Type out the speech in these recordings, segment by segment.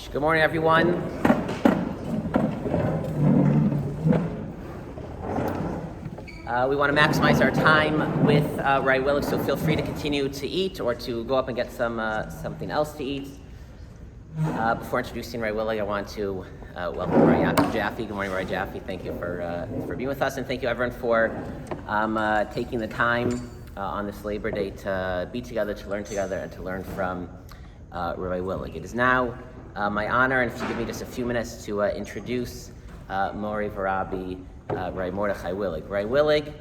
much. Good morning, everyone. We want to maximize our time with Rabbi Willig, so feel free to continue to eat or to go up and get something else to eat. Before introducing Rabbi Willig, I want to welcome Rabbi Jaffe. Good morning, Rabbi Jaffe. Thank you for being with us, and thank you everyone for taking the time on this Labor Day to be together, to learn together, and to learn from Rabbi Willig. It is now my honor, and if you give me just a few minutes, to introduce Mori Rabbi Rabbi Mordechai Willig. Rabbi Willig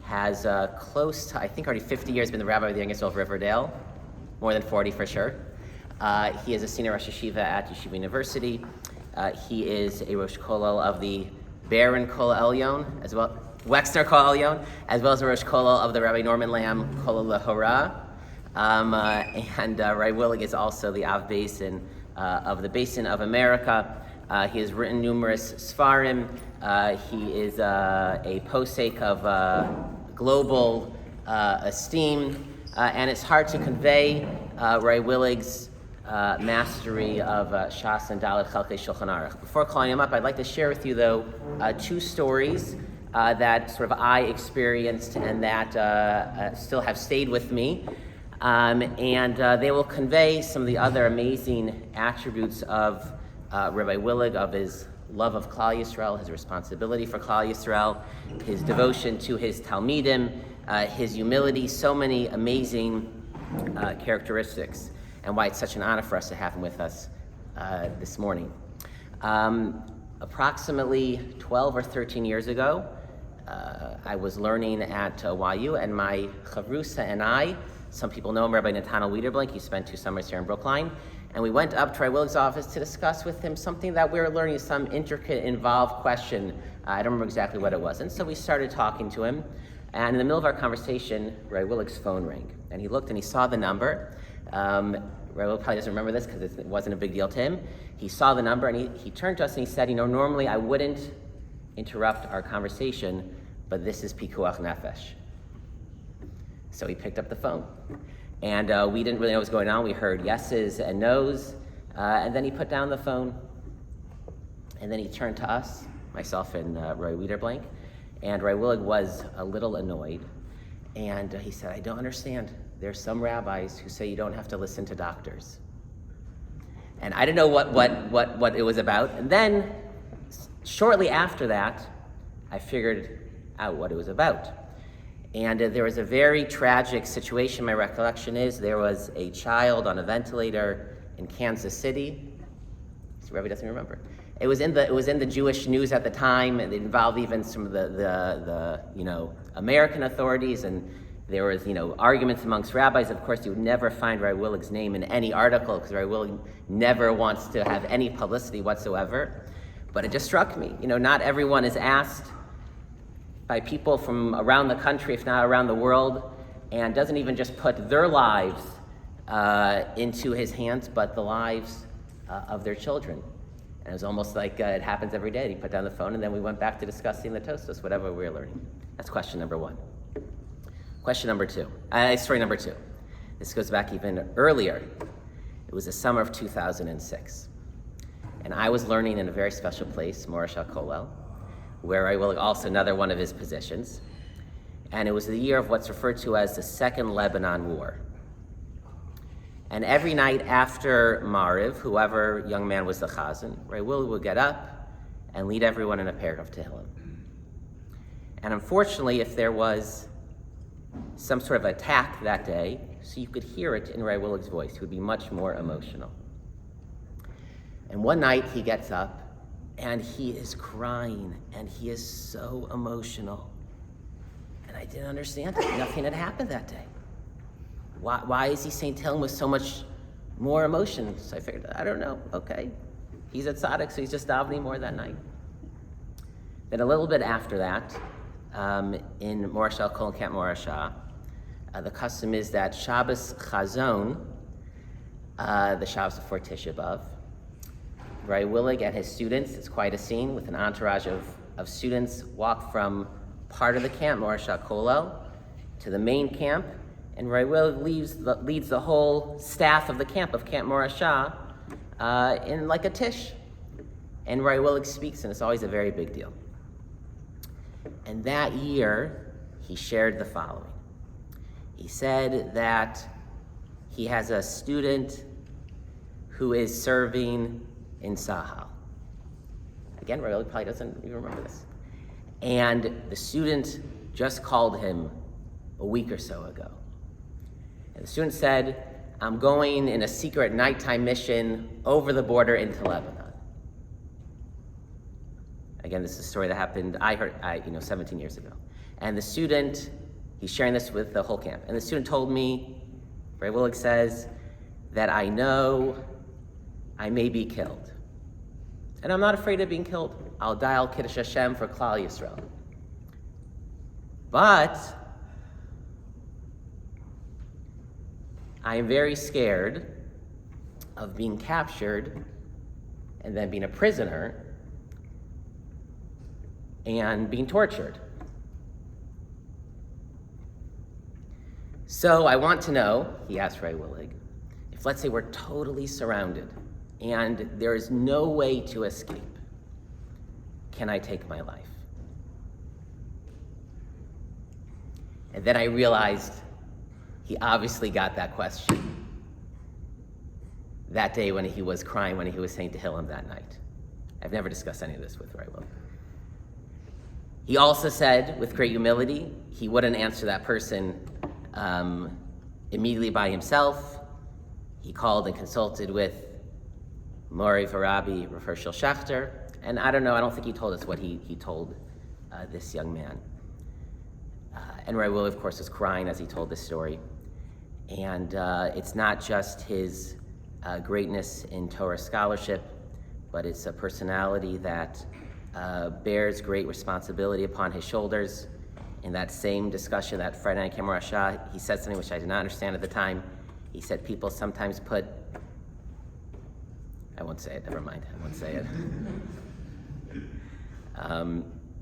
has close to, I think, already 50 years been the rabbi of the Youngest of Riverdale, more than 40 for sure. He is a senior Rosh Yeshiva at Yeshiva University. He is a Rosh Kollel of the Baron Kol Elyon, as well, Wexner Kol Elyon, as well as a Rosh Kollel of the Rabbi Norman Lamb Kollel Lahora. And Rabbi Willig is also the Av Basin of the Basin of America. He has written numerous Sfarim. He is a posek of global esteem, and it's hard to convey Rabbi Willig's mastery of Shas and Dalet Chalkei Shulchan Aruch. Before calling him up, I'd like to share with you, though, two stories that sort of I experienced and that still have stayed with me. And they will convey some of the other amazing attributes of Rabbi Willig, of his love of Klal Yisrael, his responsibility for Klal Yisrael, his devotion to his Talmidim, his humility, so many amazing characteristics, and why it's such an honor for us to have him with us this morning. Approximately 12 or 13 years ago, I was learning at YU, and my chavrusa and I, some people know him, Rabbi Nathaniel Wiederblink. He spent 2 summers here in Brookline. And we went up to Rabbi Willig's office to discuss with him something that we were learning, some intricate, involved question. I don't remember exactly what it was. And so we started talking to him. And in the middle of our conversation, Rabbi Willig's phone rang. And he looked and he saw the number. Rabbi Willig probably doesn't remember this because it wasn't a big deal to him. He saw the number and he turned to us and he said, normally I wouldn't interrupt our conversation, but this is Pikuach Nefesh. So he picked up the phone. And we didn't really know what was going on. We heard yeses and nos. And then he put down the phone. And then he turned to us, myself and Roy Wiederblank. And Roy Willig was a little annoyed. And he said, I don't understand. There's some rabbis who say you don't have to listen to doctors. And I didn't know what it was about. And then, shortly after that, I figured out what it was about. And there was a very tragic situation. My recollection is there was a child on a ventilator in Kansas City. Rabbi doesn't remember. It was in the Jewish news at the time, and it involved even some of the American authorities, and there was arguments amongst rabbis. Of course, you would never find Rabbi Willig's name in any article because Rabbi Willig never wants to have any publicity whatsoever. But it just struck me. Not everyone is asked by people from around the country, if not around the world, and doesn't even just put their lives into his hands, but the lives of their children. And it was almost like it happens every day. He put down the phone, and then we went back to discussing the Tostos, whatever we were learning. That's question number one. Story number two. This goes back even earlier. It was the summer of 2006. And I was learning in a very special place, Mordechai Kollel, where I will also another one of his positions. And it was the year of what's referred to as the Second Lebanon War. And every night after Mariv, whoever young man was the chazan, Rabbi Willig would get up and lead everyone in a pair of Tehillim. And unfortunately, if there was some sort of attack that day, so you could hear it in Rabbi Willig's voice, he would be much more emotional. And one night he gets up, and he is crying, and he is so emotional. And I didn't understand it. Nothing had happened that day. Why is he saying Tehillim with so much more emotion? So I figured, I don't know, okay. He's at tzaddik, so he's just davening more that night. Then a little bit after that, in Mordechai Kol Camp Morasha, the custom is that Shabbos Chazon, the Shabbos before Tisha B'Av, Rabbi Willig and his students, it's quite a scene with an entourage of students, walk from part of the camp, Mordechai Kollel, to the main camp, And Rabbi Willig leads the whole staff of the camp, of Camp Mordechai, in like a tish. And Rabbi Willig speaks, and it's always a very big deal. And that year, he shared the following. He said that he has a student who is serving in Sahel. Again, Rabbi Willig probably doesn't even remember this. And the student just called him a week or so ago. And the student said, I'm going in a secret nighttime mission over the border into Lebanon. Again, this is a story that happened, I heard 17 years ago. And the student, he's sharing this with the whole camp. And the student told me, Rabbi Willig says, that I know I may be killed. And I'm not afraid of being killed. I'll die al Kiddush Hashem for Klal Yisrael. But I am very scared of being captured and then being a prisoner and being tortured. So I want to know, he asked Rabbi Willig, if let's say we're totally surrounded and there is no way to escape, can I take my life? And then I realized he obviously got that question that day when he was crying, when he was saying Tehillim that night. I've never discussed any of this with Rabbi Willig. He also said, with great humility, he wouldn't answer that person immediately by himself. He called and consulted with Mori Rabbi Hershel Schachter, and I don't think he told us what he told this young man. And Rabbi Willig, of course, was crying as he told this story. And it's not just his greatness in Torah scholarship, but it's a personality that bears great responsibility upon his shoulders. In that same discussion, that Friday night Camp Mordechai, he said something which I did not understand at the time. He said people sometimes put, I won't say it, never mind, I won't say it.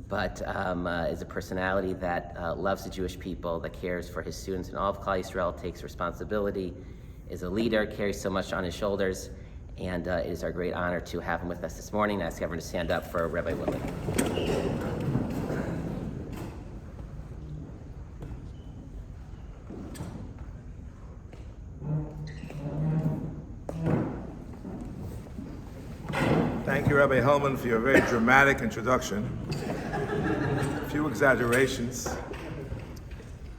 But is a personality that loves the Jewish people, that cares for his students and all of Klal Yisrael, takes responsibility, is a leader, carries so much on his shoulders, and it is our great honor to have him with us this morning. I ask everyone to stand up for Rabbi Willig. Thank you, Rabbi Hellman, for your very dramatic introduction. A few exaggerations.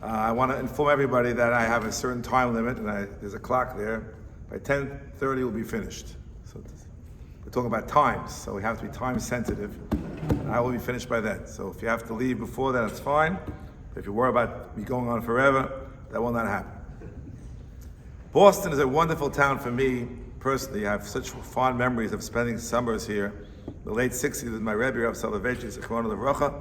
I want to inform everybody that I have a certain time limit, and there's a clock there. By 10:30, we'll be finished. So we're talking about times, so we have to be time sensitive. And I will be finished by then. So if you have to leave before that, it's fine. But if you worry about me going on forever, that will not happen. Boston is a wonderful town for me personally. I have such fond memories of spending summers here. The late 60s with my Rabbi, Rav Soloveitchik, Zichrono Livracha.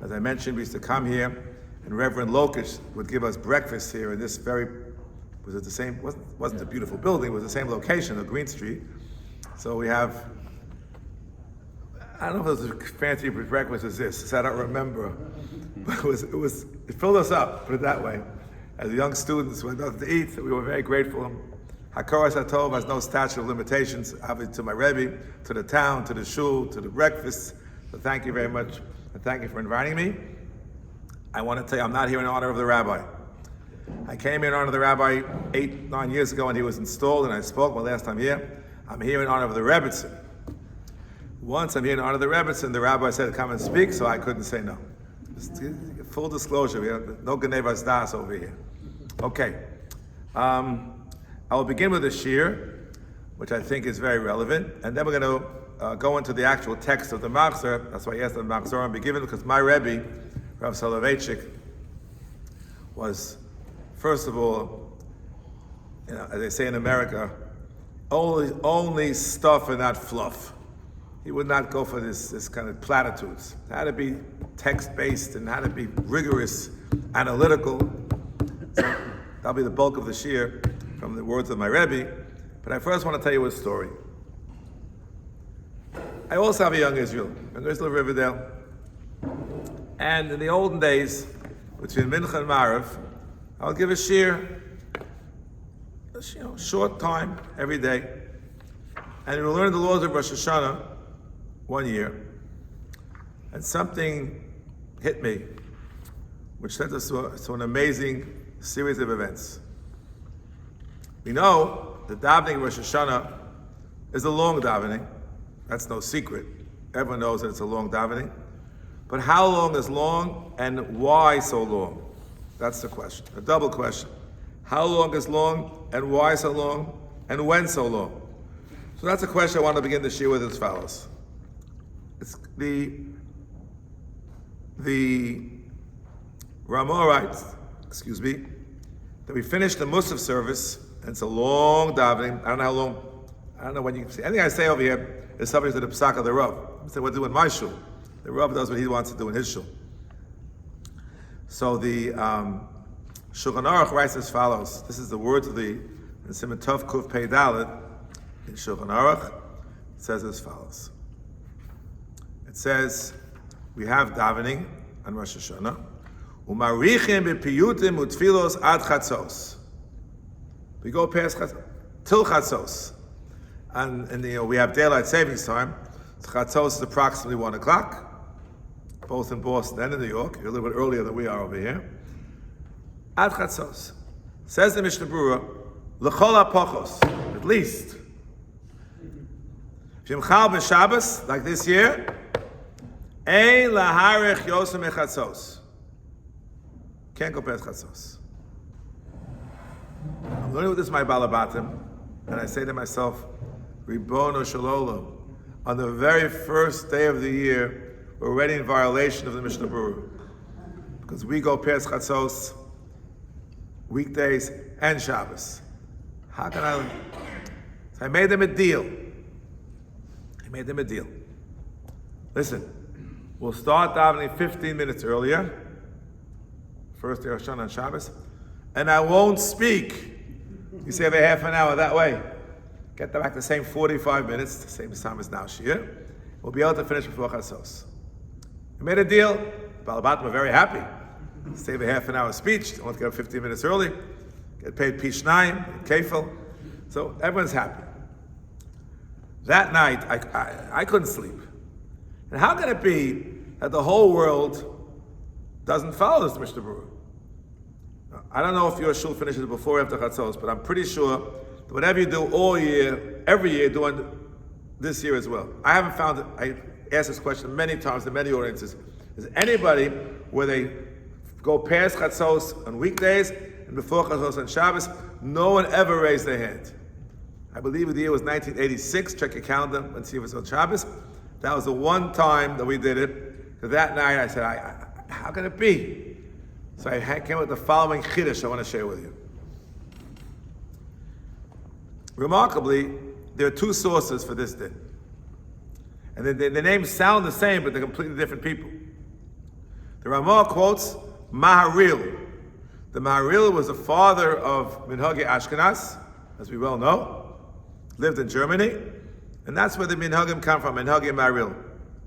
As I mentioned, we used to come here, and Reverend Lokish would give us breakfast here in this wasn't a beautiful building, it was the same location on Green Street. So we have, I don't know if it was as fancy breakfast as this, I don't remember. But it filled us up, put it that way. As young students, we had nothing to eat, so we were very grateful. HaKoros HaTov has no statute of limitations, obviously to my Rebbe, to the town, to the shul, to the breakfast. So thank you very much, and thank you for inviting me. I want to tell you, I'm not here in honor of the rabbi. I came here in honor of the rabbi 8-9 years ago when he was installed, and I spoke my last time here. I'm here in honor of the Rebbitzin. Once I'm here in honor of the Rebbitzin, the rabbi said, come and speak, so I couldn't say no. Just full disclosure, we have no Genevas Das over here. Okay. I will begin with a shir, which I think is very relevant, and then we're going to go into the actual text of the Machzor. That's why I asked the Machzor to be given, because my Rebbe, Rav Soloveitchik, was, first of all, as they say in America, only stuff and not fluff. He would not go for this kind of platitudes. It had to be text-based and had to be rigorous, analytical. So that'll be the bulk of the shir from the words of my Rebbe. But I first want to tell you a story. I also have a young Israel of Riverdale. And in the olden days, between Mincha and Marav, I'll give a shir, short time every day, and we'll learn the laws of Rosh Hashanah 1 year. And something hit me, which led us to an amazing series of events. We know the davening Rosh Hashanah is a long davening. That's no secret. Everyone knows that it's a long davening. But how long is long, and why so long? That's the question. A double question. How long is long, and why so long, and when so long? So that's a question I want to begin the shir with as follows. It's the Ramah writes, that we finished the Musaf service, and it's a long davening. I don't know when you see. Anything I say over here is subject to the psak of the Rav. I say what to do in my shul. The Rav does what he wants to do in his shul. So the Shulchan Aruch writes as follows. This is the words of the Siman Tov Kuf Pei Dalet in Shulchan Aruch. It says as follows. It says we have davening on Rosh Hashanah. Umarichim b'piyutim utfilos ad chatzos. We go past till chatzos, and we have daylight savings time. So chatzos is approximately 1 o'clock, both in Boston and in New York. You're a little bit earlier than we are over here. Ad chatzos says the Mishnah Berurah, l'chol ha'pochos, at least. V'yimchal b'Shabbos, like this year, ein laharich yosem echatzos. Can't go past chatzos. I'm learning with this my balabatim, and I say to myself, Ribono Shalom, on the very first day of the year, we're already in violation of the Mishnah Berurah, because we go past chatzos, weekdays and Shabbos. How can I? So I made them a deal. Listen, we'll start davening 15 minutes earlier, first day of Rosh Hashanah on Shabbos, and I won't speak. You save a half an hour that way. Get back the same 45 minutes, the same time as now shir. We'll be able to finish before chatzos. We made a deal. Balabatim are very happy. Save a half an hour speech. Don't want to get up 15 minutes early. Get paid pishnayim, kefil. So everyone's happy. That night, I couldn't sleep. And how can it be that the whole world doesn't follow this Mishnah Berurah? I don't know if your shul finishes before or after chatzos, but I'm pretty sure that whatever you do all year, every year, doing this year as well. I haven't found it. I asked this question many times in many audiences. Is anybody where they go past chatzos on weekdays and before chatzos on Shabbos? No one ever raised their hand. I believe the year was 1986. Check your calendar and see if it's on Shabbos. That was the one time that we did it. So that night I said, how can it be? So I came up with the following chiddush I want to share with you. Remarkably, there are two sources for this din. And the names sound the same, but they're completely different people. The Ramah quotes Maharil. The Maharil was the father of Minhagi Ashkenaz, as we well know, lived in Germany, and that's where the Minhagim come from, Minhagi Maharil,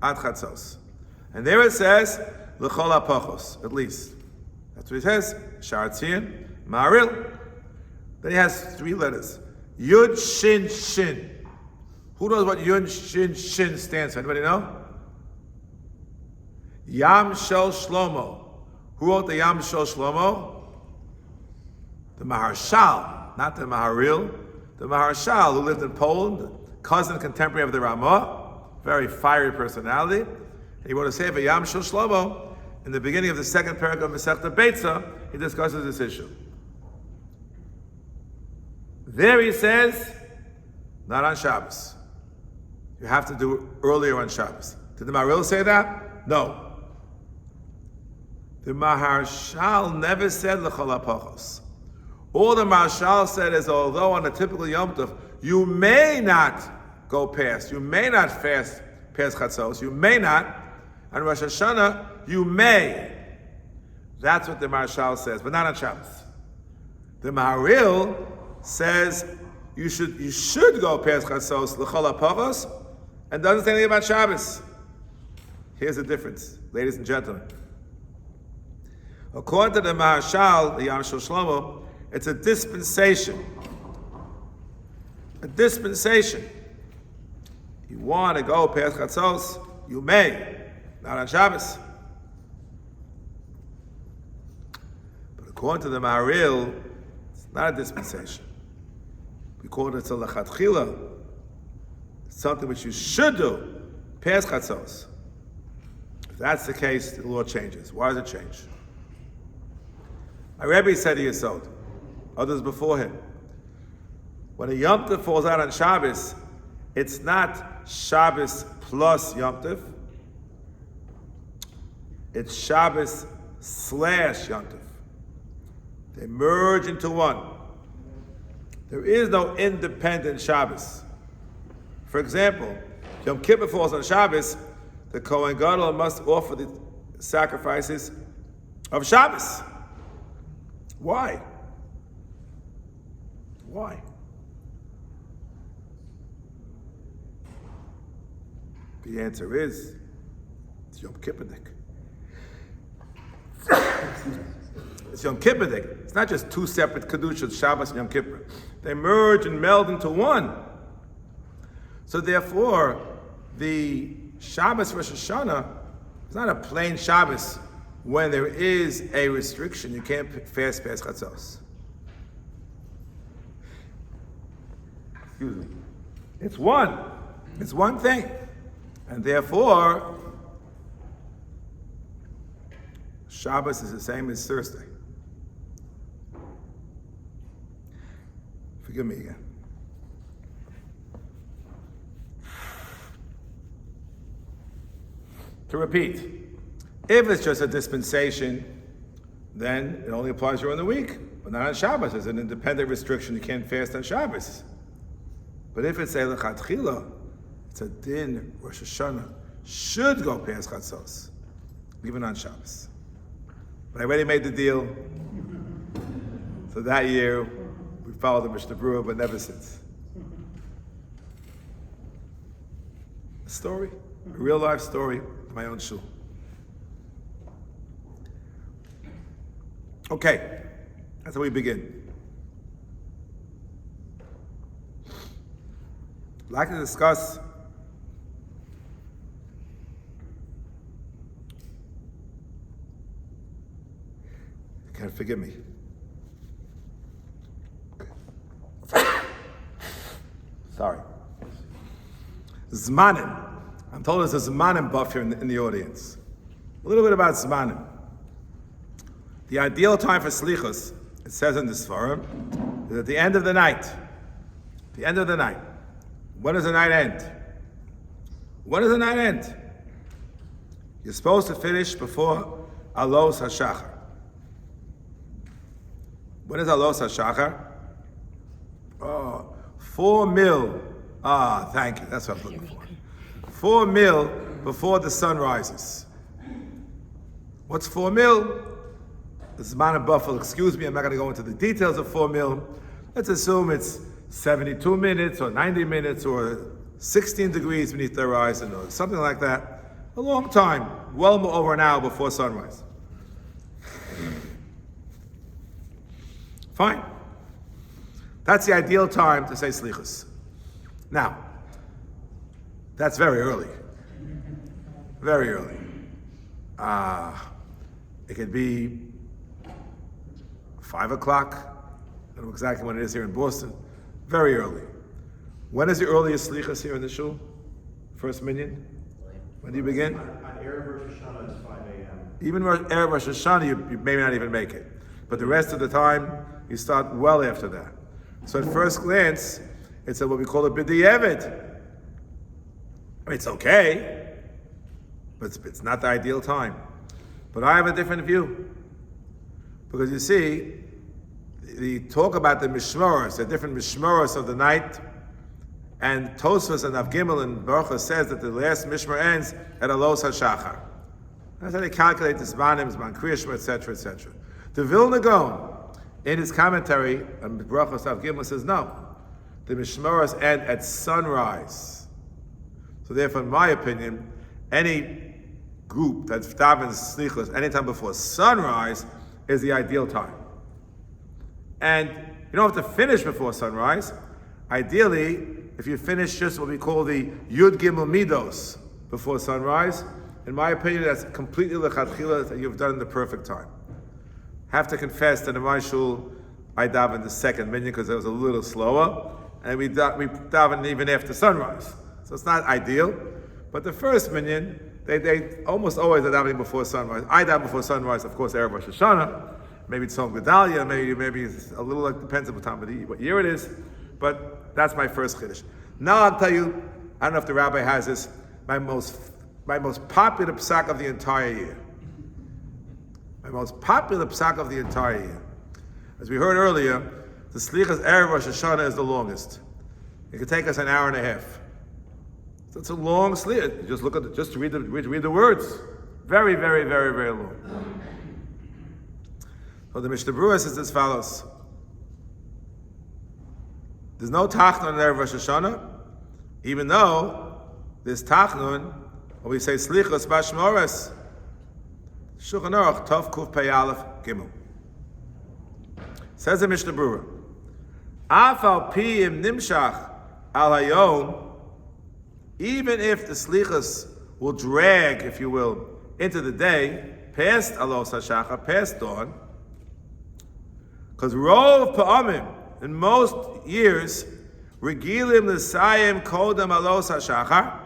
Ad Chatzos. And there it says, L'chol ha'pochos, at least. That's what it says, Shar Tzion, Maharil. Then he has 3 letters, Yud Shin Shin. Who knows what Yud Shin Shin stands for? Anybody know? Yam Shel Shlomo. Who wrote the Yam Shel Shlomo? The Maharshal, not the Maharil. The Maharshal, who lived in Poland, cousin, contemporary of the Ramah, very fiery personality. And he wrote a sefer Yam Shel Shlomo. In the beginning of the second paragraph of Masechta Beitza, he discusses this issue. There he says, not on Shabbos. You have to do it earlier on Shabbos. Did the Maharil say that? No. The Maharshal never said l'chol ha'pochos. All the Maharshal said is, although on a typical Yom Tov, you may not go past, you may not fast past Chatzos, you may not, on Rosh Hashanah, you may. That's what the Maharshal says, but not on Shabbos. The Maharil says you should go past Chatzos l'chol ha'pochos, and doesn't say anything about Shabbos. Here's the difference, ladies and gentlemen. According to the Maharshal, the Yam Shel Shlomo, it's a dispensation. A dispensation. You want to go past Chatzos, you may, not on Shabbos. But according to the Maharil, it's not a dispensation. We call it a lechatchila, something which you should do past Chatzos. If that's the case, the law changes. Why does it change? My Rabbi said to Yesod, others before him, when a Yom Tov falls out on Shabbos, it's not Shabbos plus Yom Tov, it's Shabbos / Yom Tov. They merge into one. There is no independent Shabbos. For example, Yom Kippur falls on Shabbos, the Kohen Gadol must offer the sacrifices of Shabbos. Why? Why? The answer is, it's Yom Kippurik. It's Yom Kippurik. It's not just two separate Kedushas, Shabbos and Yom Kippur. They merge and meld into one. So therefore, the Shabbos Rosh Hashanah is not a plain Shabbos when there is a restriction. You can't fast past Chatzos. Excuse me. It's one. It's one thing. And therefore, Shabbos is the same as Thursday. Forgive me again. To repeat, if it's just a dispensation, then it only applies during the week, but not on Shabbos. There's an independent restriction. You can't fast on Shabbos. But if it's a lechatchila, it's a din Rosh Hashanah, should go past Chatzos, even on Shabbos. But I already made the deal. So that year, we followed the Mishnah Berurah, but never since. A story, a real life story of my own shul. Okay, that's how we begin. I'd like to discuss you can't forgive me. Sorry. Zmanim. I'm told there's a Zmanim buff here in the audience. A little bit about Zmanim. The ideal time for Slichus, it says in the Sfarim, is at the end of the night. The end of the night. When does the night end? When does the night end? You're supposed to finish before Alos HaShachar. When is Alos HaShachar? Oh, 4 mil. Ah, thank you. That's what I'm looking for. 4 mil before the sun rises. What's 4 mil? The Zman of Buffalo, excuse me, I'm not going to go into the details of 4 mil. Let's assume it's 72 minutes or 90 minutes or 16 degrees beneath the horizon or something like that. A long time, well over an hour before sunrise. Fine. That's the ideal time to say Slichus. Now, that's very early. Very early. It could be 5 o'clock. I don't know exactly when it is here in Boston. Very early. When is the earliest Slichus here in the shul? First minyan? When do you begin? On Erev Rosh Hashanah is 5 a.m. Even Erev Rosh Hashanah, you may not even make it. But the rest of the time, you start well after that. So at first glance, it's what we call a b'di'evet. I mean, it's okay, but it's not the ideal time. But I have a different view. Because you see, the talk about the mishmoros, the different mishmoros of the night, and Tosfos and Avgimel and Baruch says that the last mishmor ends at Alos HaShachar. That's how they calculate the Zmanim, Zman Kriyashma, etc., etc. The Vilna Gaon, in his commentary on Baruch Avgimel, says no. The mishmoros end at sunrise. So therefore, in my opinion, any group that davens slichos anytime before sunrise is the ideal time. And you don't have to finish before sunrise. Ideally, if you finish just what we call the Yud Gimel Midos before sunrise, in my opinion, that's completely lechatchila, that you've done in the perfect time. Have to confess that in my shul, I davened the second minyan because it was a little slower, and we davened even after sunrise. So it's not ideal, but the first minyan, they almost always are davening before sunrise. I daven before sunrise, of course, Erev Rosh Hashanah. Maybe it's Tzom Gedalia, maybe it's a little, depends on what year it is, but that's my first chiddush. Now I'll tell you, I don't know if the rabbi has this, my most popular psak of the entire year. My most popular psak of the entire year. As we heard earlier, the Slichas Erev Rosh Hashanah is the longest. It could take us an hour and a half. So it's a long sliach. Just look at just read the words. Very, very, very, very long. So the Mishnah Berurah says as follows: there's no tachnun in Erev Rosh Hashanah, even though there's tachnun when we say slichos b'shmores. Shulchan Aruch Tov Kuf Pei Aleph Gimel. Says the Mishnah Berurah, Af al pi im nimshach al hayom, even if the slichos will drag, if you will, into the day, past alos hashachar, past dawn, because rov pa'amim, in most years, regilim l'sayim kodam alos hashachar,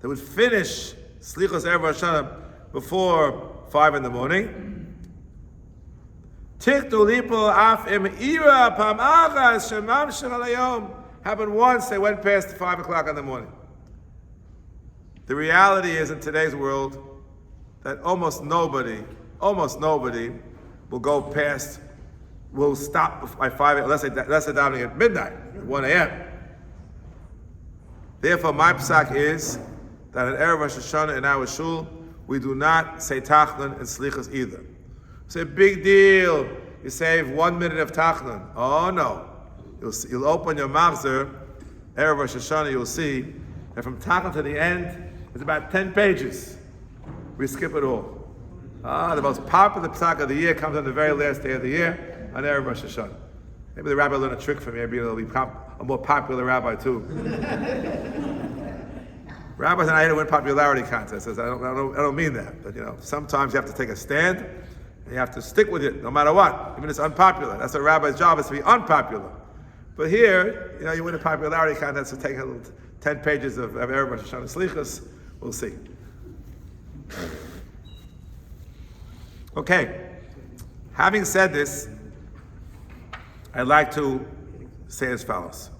they would finish slichos erev Rosh Hashanah before 5 in the morning. Tiktu lipo af im ira pam achas shemam shalayom. Happened once, they went past 5 o'clock in the morning. The reality is in today's world that almost nobody will go past, will stop by 5, unless they're davening at midnight, at 1 a.m. Therefore, my psak is that at Erev Rosh Hashanah in our shul, we do not say tachnun and slichas either. It's a big deal. You save 1 minute of tachnun. Oh no. You'll open your Machzor, Erev Rosh Hashanah, you'll see that from tachnun to the end, it's about 10 pages. We skip it all. The most popular psak of the year comes on the very last day of the year, on Erev Rosh Hashanah. Maybe the rabbi learned a trick from me. Maybe he'll be a more popular rabbi too. Rabbis and I had to win popularity contests. I don't mean that, but sometimes you have to take a stand, and you have to stick with it, no matter what, even if it's unpopular. That's a rabbi's job, is to be unpopular. But here, you win a popularity contest, so take a little 10 pages of Erev Rosh Hashanah Slichos. We'll see. Okay. Having said this, I'd like to say as follows.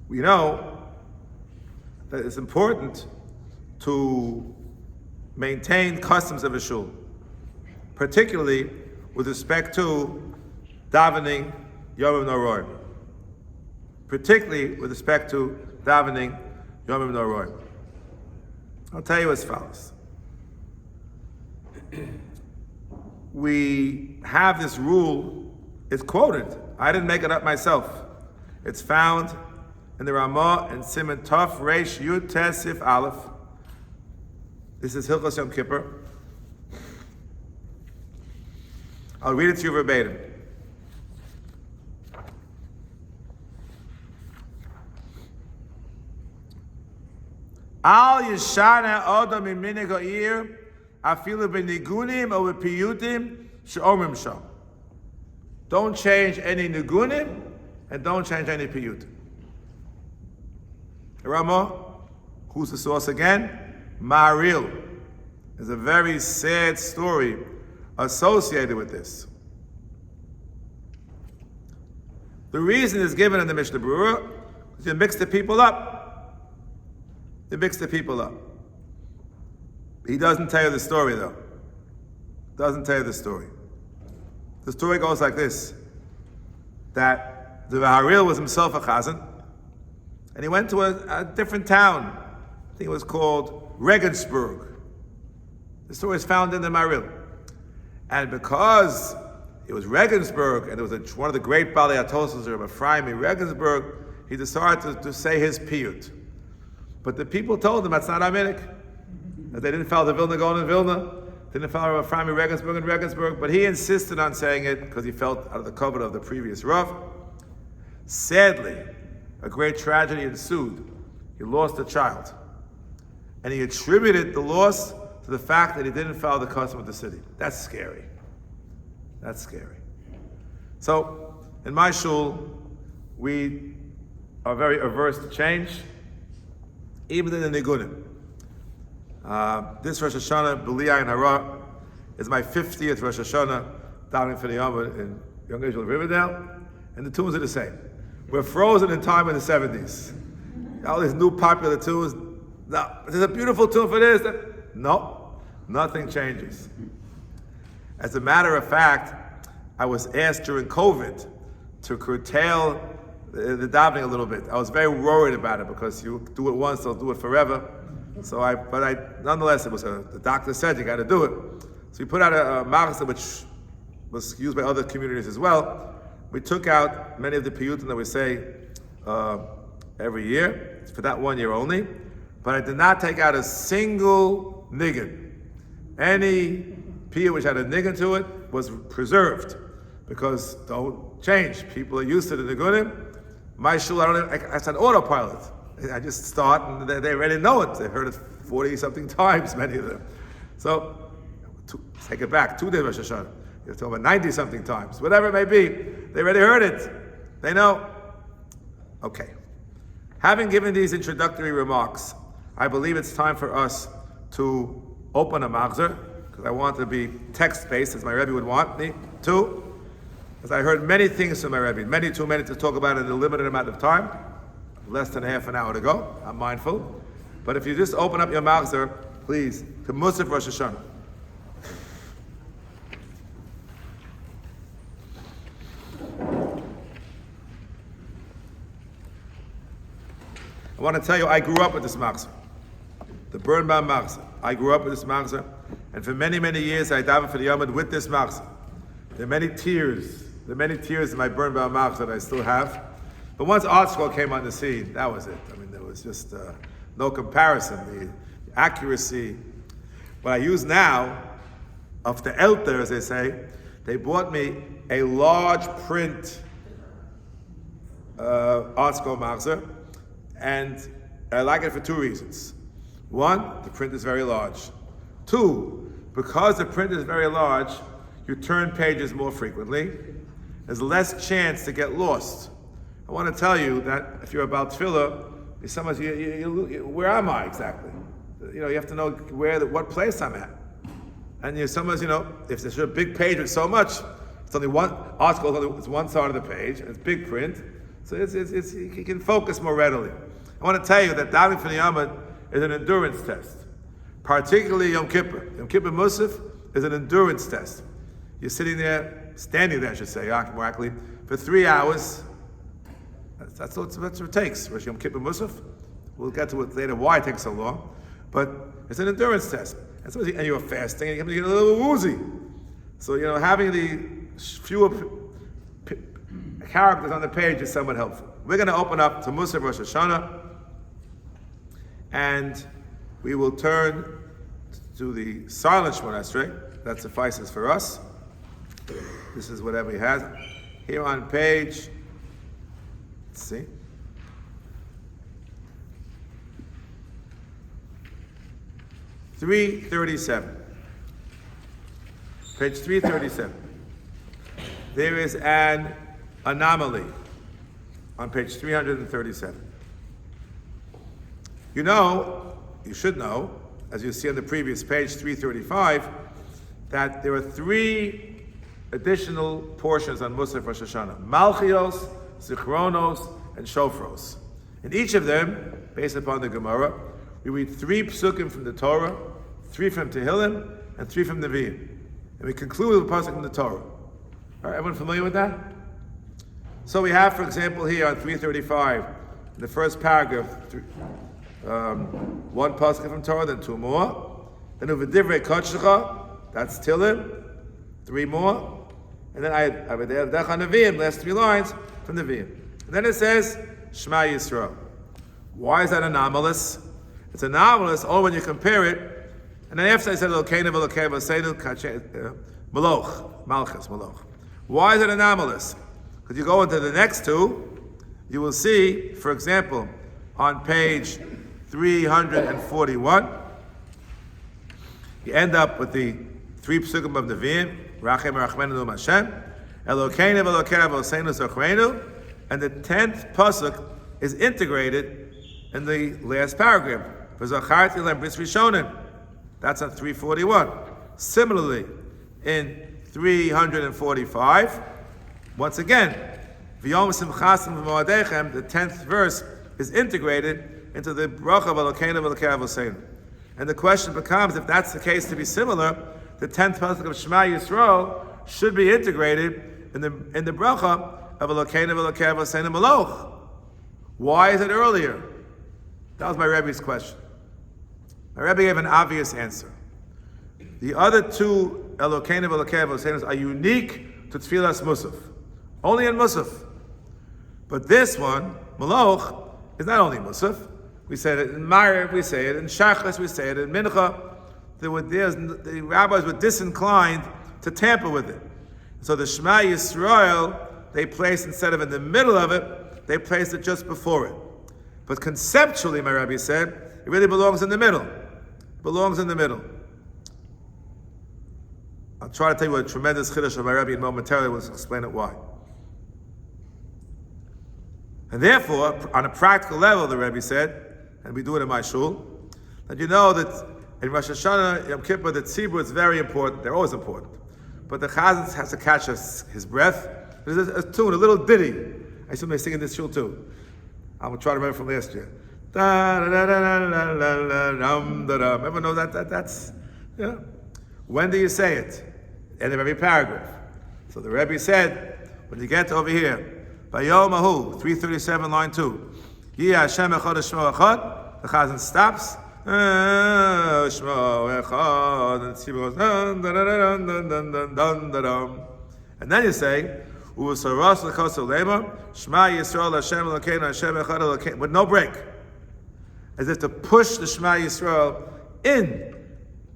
We know that it's important to maintain customs of a shul, particularly with respect to davening Yom Noroi. Particularly with respect to davening Yom Noroi. I'll tell you as follows. We have this rule, it's quoted. I didn't make it up myself. It's found in the Ramah and Siman Tov Reish Yud Tes Sif Aleph. This is Hilchos Yom Kippur. I'll read it to you verbatim. Al Yishana Odom Iminig Ha'ir Afilu B'Nigunim or B'Piyutim She'omrim Shom. Don't change any Nigunim and don't change any Piyutim. Ramah, who's the source again? Maril. There's a very sad story associated with this. The reason is given in the Mishnah Berurah because you mix the people up. You mix the people up. He doesn't tell you the story though. Doesn't tell you the story. The story goes like this: that the Maharil was himself a chazan, and he went to a different town. I think it was called Regensburg. The story is found in the Maharil. And because it was Regensburg, and it was one of the great Balei Atosos of Ephraim in Regensburg, he decided to say his piyut. But the people told him that's not Aminik. That they didn't follow the Vilna Gaon in Vilna. Didn't follow Rav Chaim Regensburg in Regensburg, but he insisted on saying it because he felt out of the cover of the previous Rav. Sadly, a great tragedy ensued. He lost a child. And he attributed the loss to the fact that he didn't follow the custom of the city. That's scary. That's scary. So, in my shul, we are very averse to change, even in the Nigunim. This Rosh Hashanah, B'li Ayin Hara, is my 50th Rosh Hashanah davening for the Yom in Young Israel Riverdale, and the tunes are the same. We're frozen in time in the 70s. All these new popular tunes. No, there's a beautiful tune for this. No, nothing changes. As a matter of fact, I was asked during COVID to curtail the davening a little bit. I was very worried about it because you do it once, they'll do it forever. Nonetheless, the doctor said you got to do it. So we put out a Machzor which was used by other communities as well. We took out many of the piyutim that we say every year. It's for that 1 year only. But I did not take out a single niggin. Any piyut which had a niggin to it was preserved because don't change. People are used to the nigunim. My shul, it's an autopilot. I just start and they already know it. They've heard it 40-something times, many of them. So, take it back, 2 days Rosh Hashanah. You're talking about 90-something times. Whatever it may be, they already heard it. They know. Okay. Having given these introductory remarks, I believe it's time for us to open a Machzor, because I want to be text-based, as my Rabbi would want me to. As I heard many things from my Rabbi, many too many to talk about in a limited amount of time, less than half an hour to go, I'm mindful. But if you just open up your Machzor, please, to Musaf Rosh Hashanah. I want to tell you, I grew up with this Machzor. The Birnbaum Machzor. I grew up with this Machzor, and for many, many years I davened for the Yomad with this Machzor. There are many tears in my Birnbaum Machzor that I still have. But once Art School came on the scene, that was it. I mean, there was just no comparison. The accuracy. What I use now, of the Elter, as they say, they bought me a large print Art School Machzor, and I like it for 2 reasons. 1, the print is very large. 2, because the print is very large, you turn pages more frequently. There's less chance to get lost. I want to tell you that if you're about tefillah, sometimes where am I exactly? You have to know what place I'm at. And sometimes, if there's a big page with so much, it's only one article, it's one side of the page, and it's big print, so you can focus more readily. I want to tell you that davening for the Yomad is an endurance test, particularly Yom Kippur. Yom Kippur Musaf is an endurance test. You're standing there, I should say, more accurately, for 3 hours. That's what it takes. Rosh Yom Kippur Musaf. We'll get to it later why it takes so long, but it's an endurance test. And you're fasting, and you get a little woozy. So having the fewer characters on the page is somewhat helpful. We're going to open up to Musaf Rosh Hashanah, and we will turn to the silent Shemona Esrei. That suffices for us. This is whatever he has. Here on page, let's see. Page 337. There is an anomaly on page 337. You should know, as you see on the previous page, 335, that there are 3 additional portions on Musaf Rosh Hashanah: Malchios, Zichronos, and Shofros. In each of them, based upon the Gemara, we read 3 psukim from the Torah, 3 from Tehillim, and 3 from Nevi'im. And we conclude with a pasuk from the Torah. All right, everyone familiar with that? So we have, for example, here on 335, in the first paragraph, 1 pasuk from Torah, then 2 more. Then U'v'divrei Kodshecha, that's Tehillim, 3 more. And then Avadecha Nevi'im, last 3 lines from Nevi'im. And then it says, Shema Yisrael. Why is that anomalous? It's anomalous only when you compare it, And then after I said Elokeinu v'Elokeinu v'Seinu Maloch, Malchus, Maloch. Why is it anomalous? Because you go into the next two, you will see, for example, on page 341, you end up with the three psukim of Nevi'im, Rachem Rachmenu Hashem, Elokeinu v'Elokeinu v'Seinu Zochreinu, and the 10th pasuk is integrated in the last paragraph. V'Zacharti Lem Bris Rishonim. That's on 341. Similarly, in 345, once again, V'yom Simchasim V'Moadechem, the 10th verse is integrated into the bracha of Elokeinu v'Elokeinu v'Seinu. And the question becomes, if that's the case to be similar, the 10th pasuk of Shema Yisrael should be integrated in the bracha of Elokeinu v'Elokeinu v'Seinu Maloch. Why is it earlier? That was my Rebbe's question. My Rebbe gave an obvious answer. The other two Elokeinu v'Elokeinu v'Seinu are unique to Tfilas Musaf. Only in Musaf. But this one, Maloch, is not only Musaf. We said it in Ma'ariv, we say it in Shachas, we say it in Mincha. The rabbis were disinclined to tamper with it. So the Shema Yisrael, they placed, instead of in the middle of it, they placed it just before it. But conceptually, my Rabbi said, it really belongs in the middle. It belongs in the middle. I'll try to tell you what a tremendous chiddush of my Rabbi momentarily will explain it why. And therefore, on a practical level, the Rebbe said, and we do it in my shul, that you know that in Rosh Hashanah, Yom Kippur, the tzibur is very important. They're always important. But the chazan has to catch his breath. There's a tune, a little ditty. I assume they sing in this shul too. I'm going to try to remember from last year. Ever know that? That's, yeah. When do you say it? End of every paragraph. So the Rebbe said, when you get over here, Bayom Ahu, 337, line 2. Yeh Hashem echad Shmo echad. The chazan stops. Shmo echad. And the tzibur goes, and then you say, U'saras l'chos u'lema, Shema Yisrael Hashem Elokeinu Hashem echad Elokeinu, with no break. As if to push the Shema Yisrael in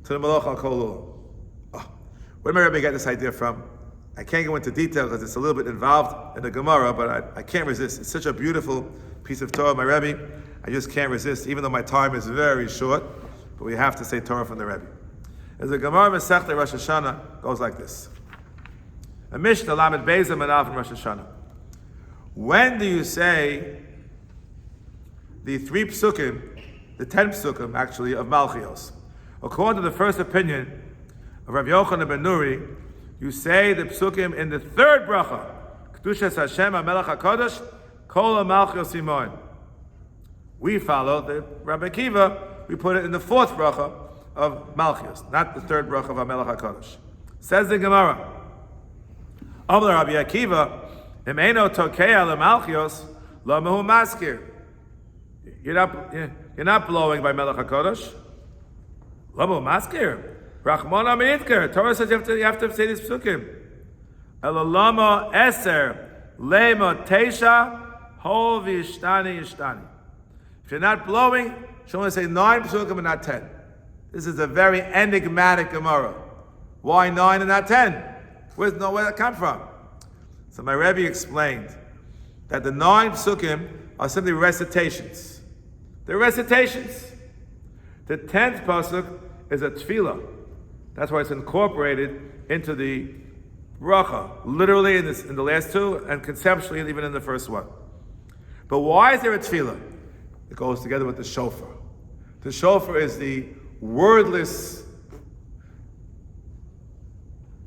to the Malach HaKol. Where did my Rabbi get this idea from? I can't go into detail because it's a little bit involved in the Gemara, but I can't resist. It's such a beautiful piece of Torah, my Rebbe. I just can't resist, even though my time is very short, but we have to say Torah from the Rebbe. As the Gemara Masechta Rosh Hashanah goes like this. A Mishnah Lamed Beis Amarav in Rosh Hashanah. When do you say the 3 psukim, the 10 psukim actually, of Malchios? According to the first opinion of Rav Yochanan ben Nuri, you say the psukim in the 3rd bracha, Kedushas Hashem HaMelech HaKadosh, Kol HaMalchios Imoin. We follow the Rabbi Akiva, we put it in the 4th bracha of Malchios, not the 3rd bracha of HaMelech HaKadosh. Says the Gemara, Amar Rabbi Akiva, Im Eino Tokea LeMalchios, Lo Mehu Maskir. You're not blowing by Melech HaKadosh. Lo Mehu Maskir. Rachmana Meidker. Torah says you have to say these psukim. Elalama Eser Lema Teisha Hol Vishtani Yishtani. If you're not blowing, you should only say 9 psukim and not 10. This is a very enigmatic Gemara. Why 9 and not 10? Where did that come from? So my Rebbe explained that the 9 psukim are simply recitations. They're recitations. The 10th pasuk is a tefillah. That's why it's incorporated into the bracha, literally in the last 2, and conceptually even in the first one. But why is there a tefillah? It goes together with the shofar. The shofar is the wordless,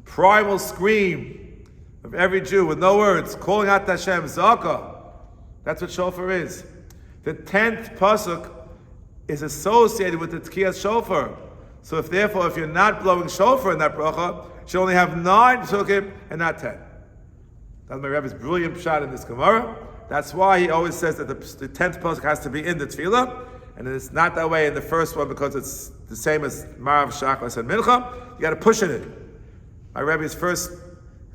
primal scream of every Jew with no words, calling out to Hashem, Zaka. That's what shofar is. The 10th pasuk is associated with the Tkiyas shofar. So if you're not blowing shofar in that bracha, you should only have 9 psukim and not 10. That's my Rebbe's brilliant shot in this Gemara. That's why he always says that the 10th pasuk has to be in the tefillah, and it's not that way in the first one because it's the same as Marav, Shachas, and Mincha. You got to push it in. My Rebbe's first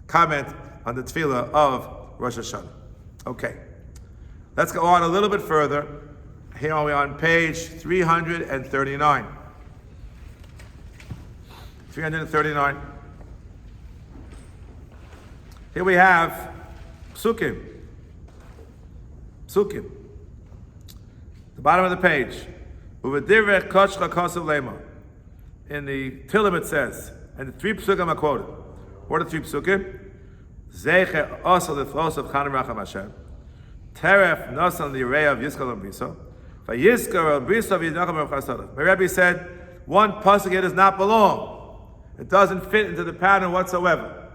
comment on the tefillah of Rosh Hashanah. Okay, let's go on a little bit further. Here we are on page 339. 339. Here we have Psukim. The bottom of the page. Uvedirech koshcha kosav lema. In the Tillim it says, and the 3 Psukim are quoted. What are the 3 Psukim? Zecher osal lithlos of Chanim Racham Hashem. Teref nosan the array of Yizkal and Briso. Vayiskar and Briso v'yidnacham v'chasadav. My Rabbi said, one pasuk here does not belong. It doesn't fit into the pattern whatsoever.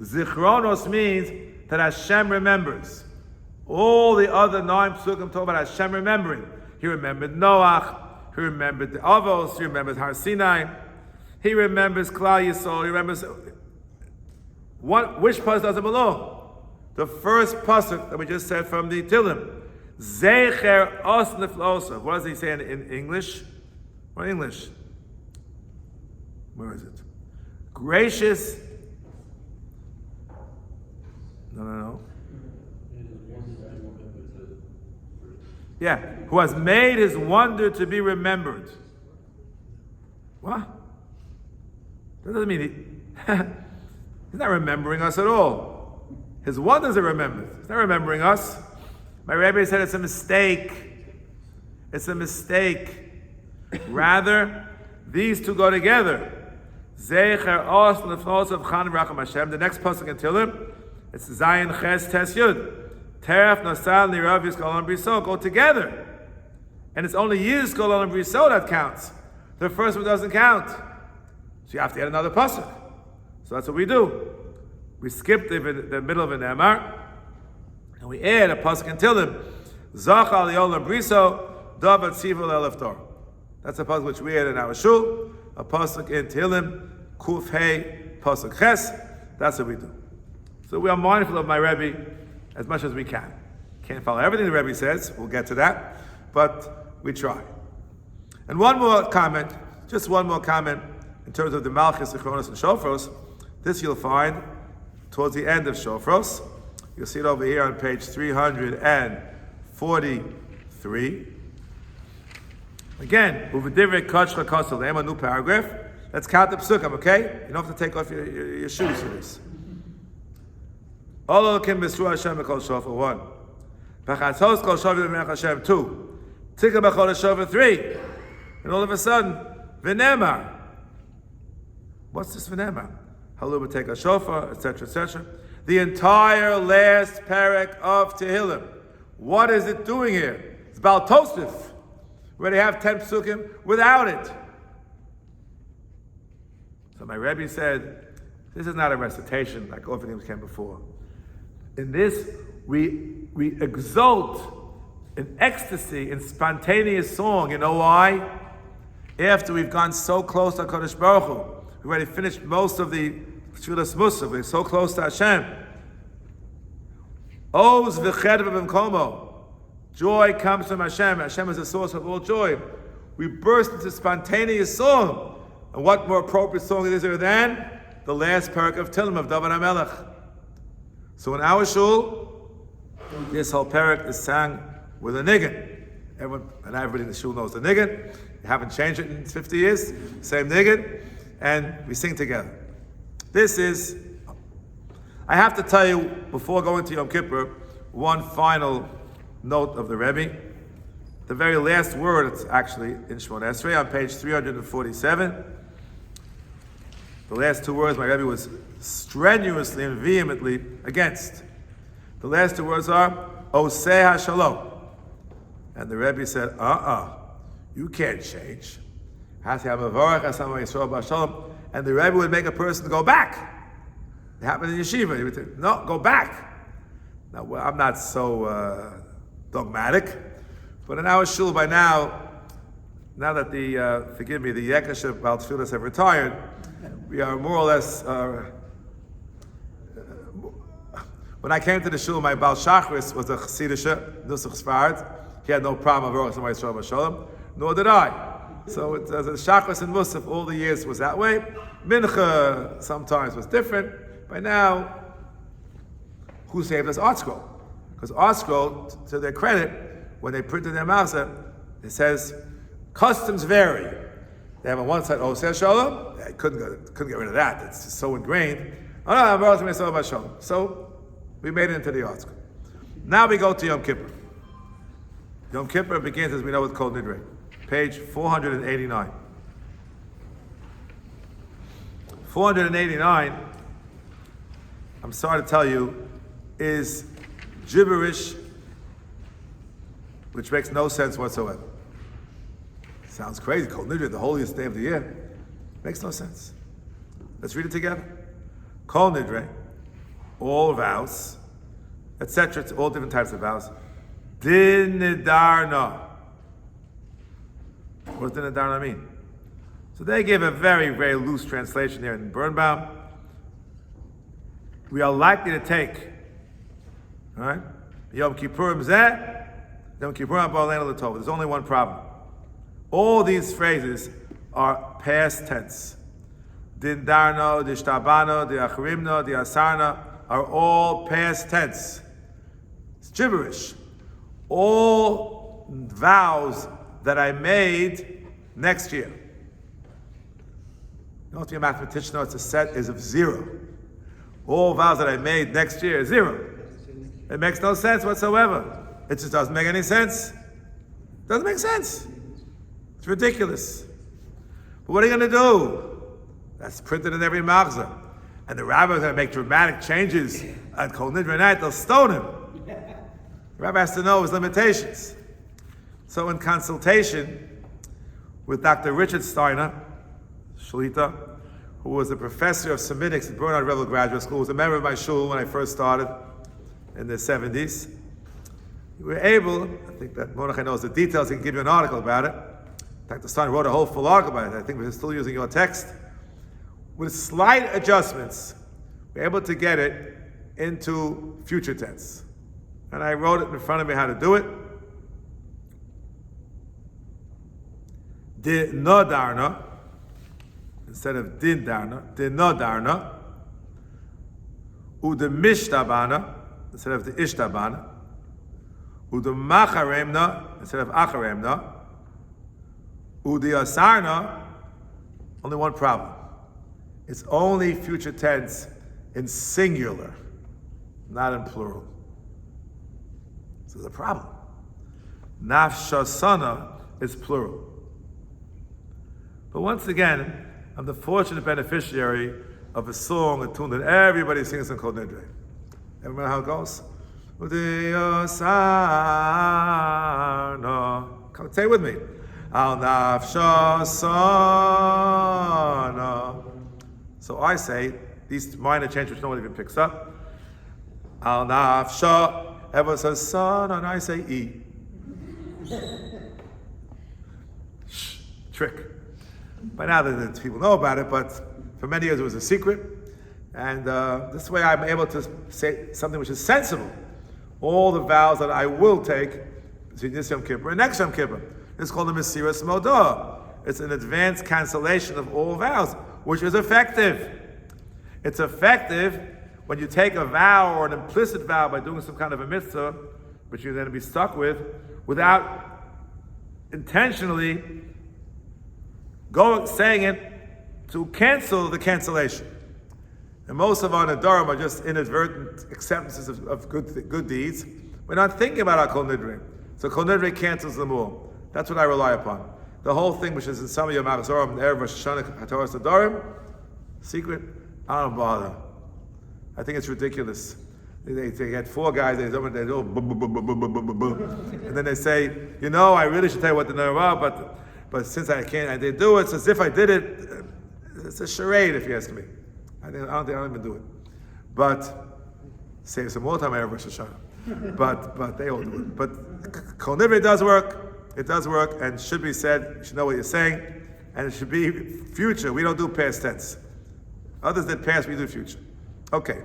Zichronos means that Hashem remembers. All the other 9 psukim talk about Hashem remembering. He remembered Noach. He remembered the Avos. He remembers Har Sinai. He remembers Klal Yisrael. He remembers which pasuk doesn't belong? The first pasuk that we just said from the Tillim. Zecher os niflosav. What does he say in English? What English? Where is it? Gracious. No. Yeah, who has made his wonder to be remembered. What? That doesn't mean he's not remembering us at all. His wonders are remembered. He's not remembering us. My Rabbi said it's a mistake. It's a mistake. Rather, these two go together. Zecher os lefnos of Chanim Racham Hashem. The next pasuk in Tillim, it's Zayin Ches Tes Yud. Teref Nosal Nirav Yizkol and Briso go together, and it's only Yizkol and Briso that counts. The first one doesn't count, so you have to add another pasuk. So that's what we do. We skip the middle of an Emar, and we add a pasuk in Tillim. Zachal Yolam Briso Davat Sivul Eleftor. That's a pasuk which we add in our shul. A pasuk in Tillim Kuf Hey pasuk Ches. That's what we do. So we are mindful of my Rebbe as much as we can. Can't follow everything the Rebbe says, we'll get to that, but we try. And one more comment, just one more comment, in terms of the Malchus, Zichronos, and Shofros. This you'll find towards the end of Shofros. You'll see it over here on page 343. Again, Uvidivrik Kachcha Kosalem, a new paragraph. Let's count the psukim, okay? You don't have to take off your shoes for this. All Kim Besru Hashem Kol Shofar 1. Bachatzos Kol Shofar B'Mech Hashem 2. Tika B'Chol Shofar 3. And all of a sudden, V'nemar. What's this V'nemar? Halu B'Teka Shofar, etc., etc. The entire last parak of Tehillim. What is it doing here? It's Baal Tosif. We already have 10 psukim without it. So my Rebbe said, this is not a recitation like all things came before. In this, we exult in ecstasy, in spontaneous song. You know why? After we've gone so close to HaKadosh Baruch Hu, we've already finished most of the Tfilas Musaf, we're so close to Hashem. Oz v'chedv b'mkomo. Joy comes from Hashem. Hashem is the source of all joy. We burst into spontaneous song. And what more appropriate song is there than the last parak of Tillim of David HaMelech? So in our shul, this whole parak is sang with a niggin. Everybody in the shul knows the niggin. We haven't changed it in 50 years. Same niggin. And we sing together. This is, I have to tell you, before going to Yom Kippur, one final note of the Rebbe. The very last word, it's actually in Shmon Esrei on page 347. The last 2 words my Rebbe was strenuously and vehemently against. The last 2 words are, Oseh HaShalom. And the Rebbe said, you can't change. And the Rebbe would make a person go back. It happened in yeshiva. He would say, no, go back. Now, well, I'm not so dogmatic, but in our shul by now that the, forgive me, the Yekesh of Baal Tfilas have retired, we are more or less, when I came to the shul, my Baal Shachris was a Chassidish, Nusach Sfarad. He had no problem of Baruch Hashem Shalom, nor did I. So it, the Shachris and Musaf all the years was that way. Mincha sometimes was different. By now, who saved us? Art Scroll. Because Art Scroll, to their credit, when they printed their Machzor, it says, customs vary. They have on one side Oseh Shalom. They couldn't get rid of that. It's just so ingrained. Oh no, I'm Oseh Shalom. So we made it into the article. Now we go to Yom Kippur. Yom Kippur begins, as we know, with Kol Nidre. Page 489. 489, I'm sorry to tell you, is gibberish, which makes no sense whatsoever. Sounds crazy. Kol Nidre, the holiest day of the year. Makes no sense. Let's read it together. Kol Nidre, all vows, etc. It's all different types of vows. Din Nidarna. What does Din Nidarna mean? So they give a very, very loose translation here in Birnbaum. We are likely to take, all right, Yom Kippurim Zeh, Yom Kippurim Ba'aleinu L'Tov. There's only one problem. All these phrases are past tense. Din Darno, Di Shtabano, Di Achrimno, Di Asarna are all past tense. It's gibberish. All vows that I made next year. You know, if you're a mathematician, it's a set is of 0. All vows that I made next year is 0. It makes no sense whatsoever. It just doesn't make any sense. It doesn't make sense. It's ridiculous. But what are you going to do? That's printed in every Machzor. And the rabbi is going to make dramatic changes on Kol Nidre night. They'll stone him. The rabbi has to know his limitations. So in consultation with Dr. Richard Steiner, Shalita, who was a professor of Semitics at Bernard Revel Graduate School, was a member of my shul when I first started in the 70s. We were able, I think that Mordechai knows the details, he can give you an article about it. Dr. Steiner wrote a whole full article about it. I think we're still using your text. With slight adjustments, we're able to get it into future tense. And I wrote it in front of me how to do it. Di no darna, instead of din darna, di no darna. Ude mishtabana, instead of the ishtabana. Ude macharemna, instead of acharemna. Ude asarna, only one problem. It's only future tense in singular, not in plural. So there's a problem. Nafshasana is plural. But once again, I'm the fortunate beneficiary of a song, a tune that everybody sings in Kol Nidre. Remember how it goes? Come say it with me. Al nafshasana. So I say, these minor changes which no one even picks up. Al nafsha, ever says son, and I say e. Shh, trick. By now the people know about it, but for many years it was a secret. And this way I'm able to say something which is sensible. All the vows that I will take between this Yom Kippur and next Yom Kippur. It's called the Mesiras Modah. It's an advanced cancellation of all vows, which is effective. It's effective when you take a vow or an implicit vow by doing some kind of a mitzvah, which you're going to be stuck with, without intentionally saying it to cancel the cancellation. And most of our Nadarim are just inadvertent acceptances of good deeds. We're not thinking about our Kol Nidre. So Kol Nidre cancels them all. That's what I rely upon. The whole thing, which is in some of your Machzor, and Erev Rosh Hashanah, HaTorah Nadarim, secret, I don't bother. I think it's ridiculous. They get 4 guys, they do, and then they say, I really should tell you what the Nadarim are, but since I can't, I didn't do it, it's as if I did it. It's a charade, if you ask me. I don't even do it. But save some more time Erev Rosh Hashanah. But they all do it. But Kol Nidre does work. It does work, and should be said. You should know what you're saying, and it should be future. We don't do past tense. Others did past, we do future. Okay.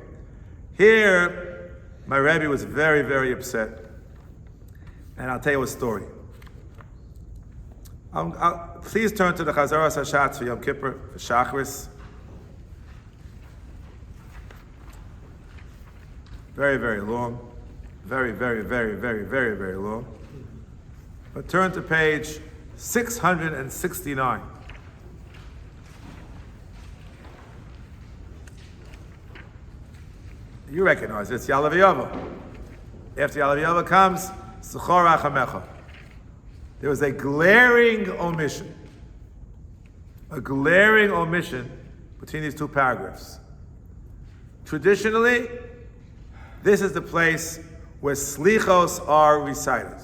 Here, my Rabbi was very, very upset, and I'll tell you a story. Please turn to the Chazaras Hashatz for Yom Kippur, for Shachris. Very, very long. Very, very, very, very, very, very long. But turn to page 669. You recognize it. It's Ya'aleh V'Yavo. After Ya'aleh V'Yavo comes Zechor Achamecha. There was a glaring omission. A glaring omission between these two paragraphs. Traditionally, this is the place where slichos are recited.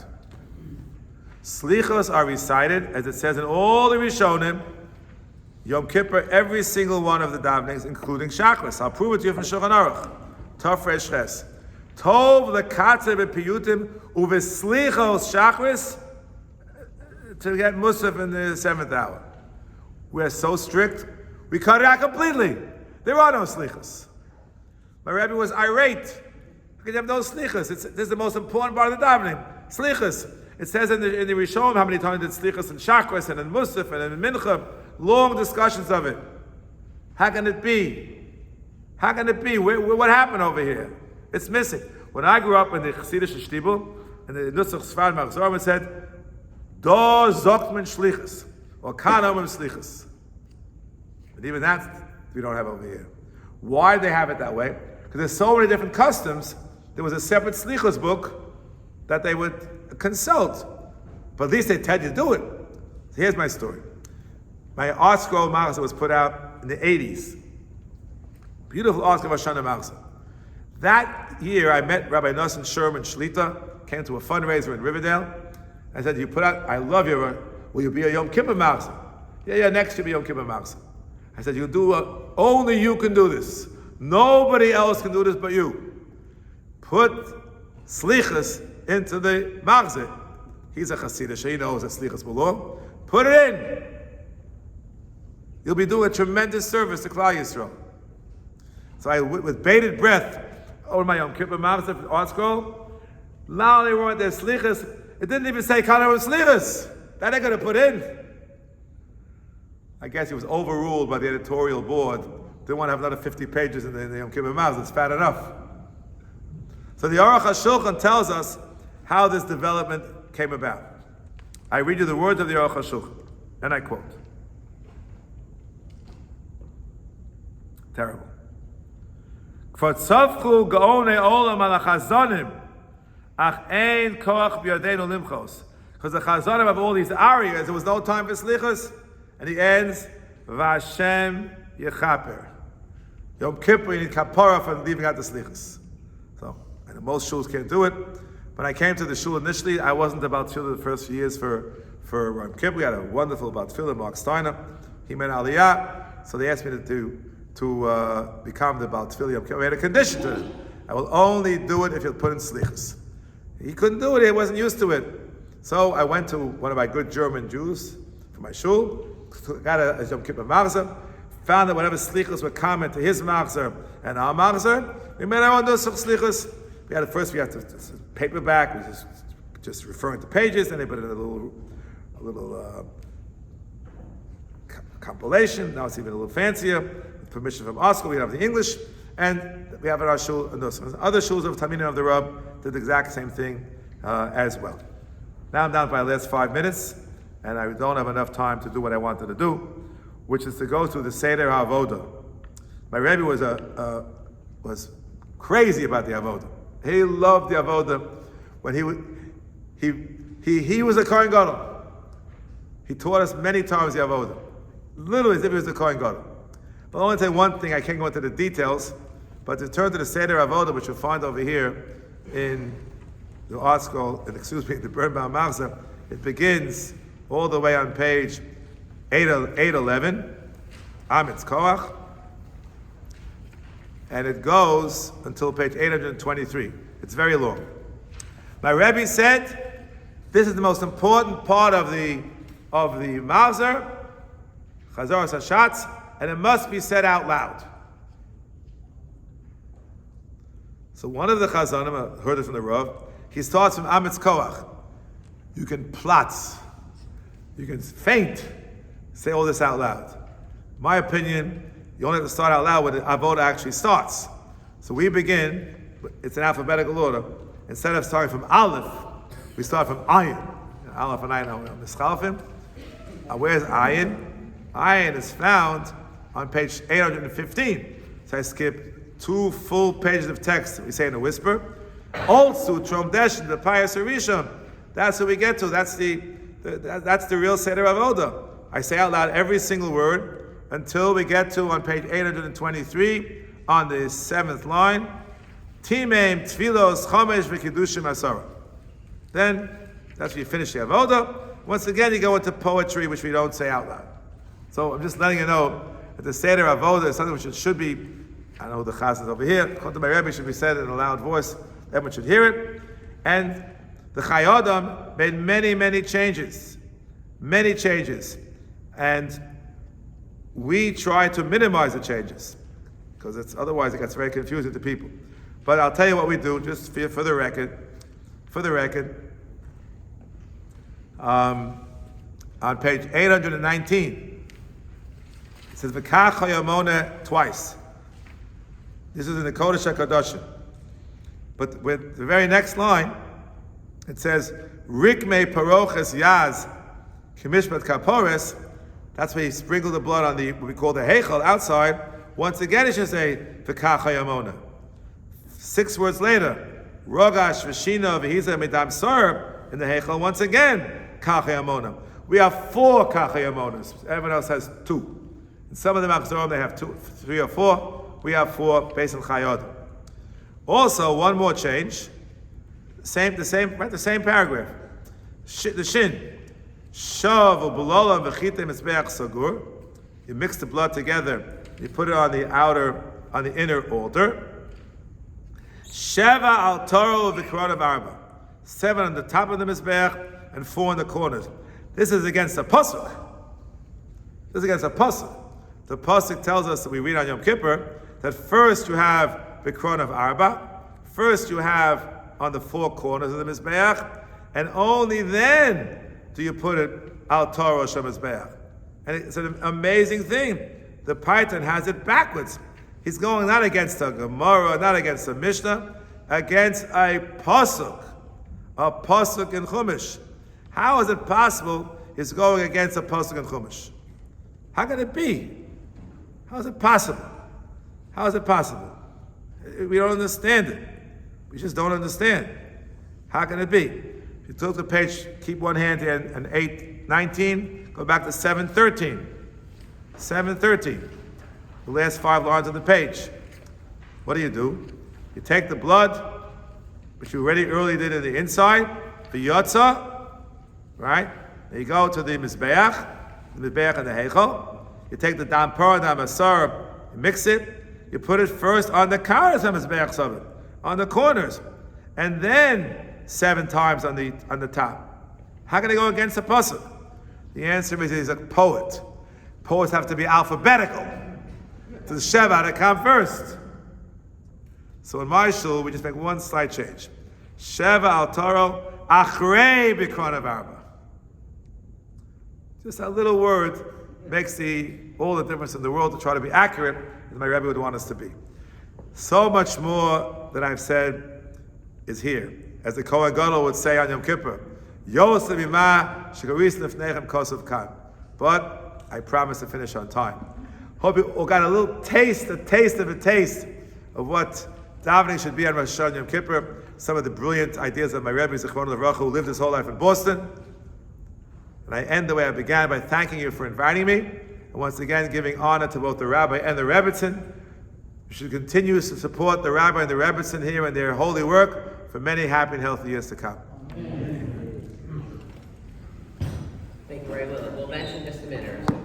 Slichos are recited, as it says in all the Rishonim, Yom Kippur, every single one of the davenings, including Shachris. I'll prove it to you from Shulchan Aruch. Tov Resh Ches. Tov lekatze b'piyutim uveslichos Shachris, to get Musaf in the 7th hour. We're so strict, we cut it out completely. There are no slichos. My Rabbi was irate because you have no slichos. This is the most important part of the davening. Slichos. It says in the Rishonim how many times did slichos in Shachris and in Musaf and in Mincha. Long discussions of it. How can it be? How can it be? What happened over here? It's missing. When I grew up in the Chassidish Shtibel, in the Nusach Sfar Machzor, it said, Do Zokman Shlichus, or Kanomim Shlichus. But even that we don't have over here. Why do they have it that way? Because there's so many different customs, there was a separate Slichus book that they would consult. But at least they tell you to do it. So here's my story. My art scroll Machzor was put out in the 80s. Beautiful art scroll of Hashanah Machzor. That year I met Rabbi Nosson Sherman Shlita, came to a fundraiser in Riverdale. I said, you put out, I love you, will you be a Yom Kippur Machzor? Yeah, next year be Yom Kippur Machzor. I said, only you can do this. Nobody else can do this but you. Put Slichas into the Machzor. He's a Chassidish, he knows that Slichas belong. Put it in. You'll be doing a tremendous service to Klal Yisrael. So I, with bated breath, over my Yom Kippur Machzor art scroll, now they weren't there Slichas. It didn't even say Kana of Slichas. That ain't gonna put in. I guess he was overruled by the editorial board. Didn't want to have another 50 pages in the Yom Kippur Machzor. It's fat enough. So the Aruch HaShulchan tells us how this development came about. I read you the words of the Aruch HaShulchan, and I quote. Terrible. Because the Chazonim have all these arias, there was no time for slichas, and he ends, Vashem Yechaper. Yom Kippur, you need kapara for leaving out the slichas. So, and most shuls can't do it. When I came to the shul initially, I wasn't about tefillah the first few years for Yom Kippur. We had a wonderful about tefillah, Mark Steiner. He made aliyah, so they asked me to become the Baal Tefillah Yom Kippur. We had a condition to it. I will only do it if you'll put in slichas. He couldn't do it, he wasn't used to it. So I went to one of my good German Jews from my shul, got a Yom Kippur Machzor, found that whenever slichas were common to his Machzor and our Machzor, we made our own slichas. We had to paperback, we just referring to pages, then they put in a little compilation. Now it's even a little fancier. With permission from Oscar, we have the English, and we have it at our shul. And other shuls of Taminim of the Rab did the exact same thing as well. Now I'm down to my last 5 minutes, and I don't have enough time to do what I wanted to do, which is to go through the Seder HaAvodah. My Rabbi was crazy about the Avodah. He loved the Avodah. When he was a Kohen Gadol. He taught us many times the Avodah. Literally as if he was a Kohen Gadol. But I'll only tell you one thing, I can't go into the details, but to turn to the Seder Avodah, which you'll find over here in the art scroll, the Birnbaum Machzor, it begins all the way on page 811, Amitz Koach, and it goes until page 823. It's very long. My Rebbe said, this is the most important part of the Machzor, Chazor Hashatz, and it must be said out loud. So one of the Chazanim, I heard it from the Rav, he starts from Amitz Koach. You can plot, you can faint, say all this out loud. My opinion, you only have to start out loud when the Avodah actually starts. So we begin, it's in alphabetical order. Instead of starting from Aleph, we start from Ayin. Aleph and Ayin are mischalfim. Where's Ayin? Ayin is found on page 815. So I skip 2 full pages of text we say in a whisper. Also, Trom Desh, the Pious Harishon. That's what we get to. That's the real Seder Avoda. I say out loud every single word until we get to on page 823 on the 7th line. Timeim Tfilos Chomesh V'Kiddushim Asara. Then that's where you finish the Avoda. Once again, you go into poetry, which we don't say out loud. So I'm just letting you know that the Seder Avoda is something which should be, I don't know who the Chaz is over here, according to my Rabbi, should be said in a loud voice. Everyone should hear it. And the Chai Adam made many, many changes. Many changes. And we try to minimize the changes, because otherwise it gets very confusing to people. But I'll tell you what we do, just for the record. On page 819, it says V'kach hayamona twice. This is in the Kodesh HaKadoshim. But with the very next line, it says Rikmei paroches yaz kimishpat kapores. That's where you sprinkle the blood on what we call the heichal outside. Once again, it should say V'kach hayamona. 6 words later, Rogash v'shina v'hiza midam sar in the heichal. Once again, Kach hayamona. We have 4 Kach hayamonas. Everyone else has 2. In some of the Machzor they have 2, 3 or 4. We have 4 based on Chayod. Also, one more change. The same paragraph. The shin. Shav u'b'lola v'chita mizbeach sagur. You mix the blood together. You put it on the inner altar. Sheva al toro v'kron of arba. 7 on the top of the mizbeach and 4 in the corners. This is against the pasuk. The pasuk tells us that we read on Yom Kippur that first you have the Kron of Arba, first you have on the 4 corners of the Mizbeach, and only then do you put it al Torah Shem Mizbeach. And it's an amazing thing. The Paitan has it backwards. He's going not against a Gemara, not against a Mishnah, against a pasuk in Chumash. How is it possible he's going against a pasuk in Chumash? How can it be? How is it possible? We don't understand it. We just don't understand. How can it be? If you took the page, keep one hand here, and 8:19, go back to 7:13. 7:13. The last 5 lines of the page. What do? You take the blood, which you already earlier did in the inside, the yotza, right? Then you go to the Mizbeach and the Heichal. You take the Dam Parah, Dam Asar, you mix it. You put it first on the Karas HaMizbeach Sabbath, on the corners, and then 7 times on the top. How can I go against a pasuk? The answer is he's a poet. Poets have to be alphabetical. To the Sheva to come first. So in my shul, we just make one slight change. Sheva al Toro achrei b'kron of arba. Just that little word makes all the difference in the world to try to be accurate as my Rabbi would want us to be. So much more that I've said is here. As the Kohen Gadol would say on Yom Kippur, Yosef imah shekaris lefnechem kosov kan. But I promise to finish on time. Hope you all got a taste of what davening should be on Rosh Hashanah Yom Kippur. Some of the brilliant ideas of my Rebbe Zichron Levracha, who lived his whole life in Boston. And I end the way I began by thanking you for inviting me, and once again giving honor to both the Rabbi and the Rebbitzin. You should continue to support the Rabbi and the Rebbitzin here in their holy work for many happy and healthy years to come. Thank you, Rabbi. We'll mention just a minute or so.